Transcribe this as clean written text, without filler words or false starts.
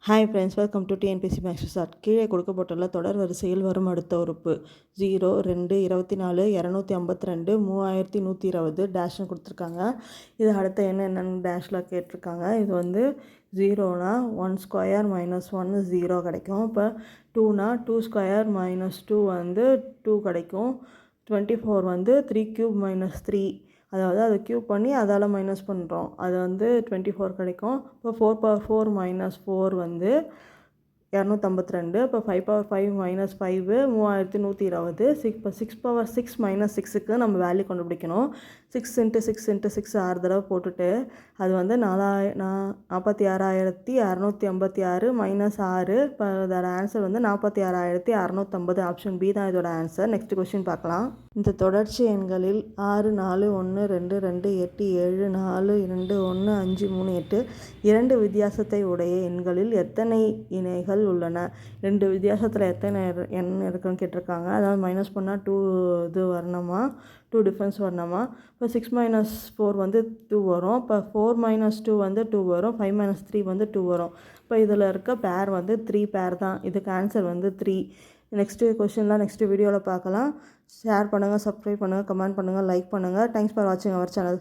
Hi friends, welcome to TNPSC maths start. கீழே கொடுக்கப்பட்டுள்ள தொடர் வரிசையில் வரும் அடுத்த உறுப்பு 0, 2, 24, 252, 3120 டேஷ்னு கொடுத்துருக்காங்க. இது அடுத்த என்னென்னு டேஷில் கேட்டிருக்காங்க. இது வந்து 0னா 1 ஸ்கொயர் மைனஸ் 1 0 கிடைக்கும். இப்போ 2னா 2 ஸ்கொயர் மைனஸ் 2 வந்து 2 கிடைக்கும். 24 வந்து 3 கியூப் மைனஸ் 3, அதாவது அதை க்யூப் பண்ணி அதால் மைனஸ் பண்ணுறோம். அது வந்து 24 கிடைக்கும். இப்போ 4/4 மைனஸ் 4 வந்து 252. இப்போ 5/5 மைனஸ் 5 3120. இப்போ 6/6 மைனஸ் 6க்கு நம்ம வேல்யூ கண்டுபிடிக்கணும். 6 × 6 × 6 6 தடவை போட்டுட்டு அது வந்து 46,656 மைனஸ் 6. இப்போ அதோட ஆன்சர் வந்து 46,650. ஆப்ஷன் பி தான் இதோட ஆன்சர். நெக்ஸ்ட் கொஸ்டின் பார்க்கலாம். இந்த தொடர்ச்சி எண்களில் 6, 4, 1, 2, 2, 8, 7, 4, 2, 1, 5, 3, 8 2 வித்தியாசத்தை உடைய எண்களில் எத்தனை இணைகள் உள்ளன? 2 வித்தியாசத்தில் எத்தனை எண் இருக்குன்னு கேட்டிருக்காங்க. அதாவது மைனஸ் பண்ணால் 2 இது வரணுமா, 2 டிஃப்ரென்ஸ் வரணுமா. இப்போ 6 மைனஸ் 4 வந்து 2 வரும். இப்போ 4 மைனஸ் 2 வந்து 2 வரும். 5 மைனஸ் 3 வந்து 2 வரும். இப்போ இதில் இருக்க பேர் வந்து 3 பேர் தான். இதுக்கு ஆன்சர் வந்து 3. நெக்ஸ்ட்டு கொஸ்டின்லாம் நெக்ஸ்ட் வீடியோவில் பார்க்கலாம். ஷேர் பண்ணுங்கள், சப்ஸ்கிரைப் பண்ணுங்கள், கமெண்ட் பண்ணுங்கள், லைக் பண்ணுங்கள். தேங்க்ஸ் ஃபார் வாட்சிங் அவர் சேனல்.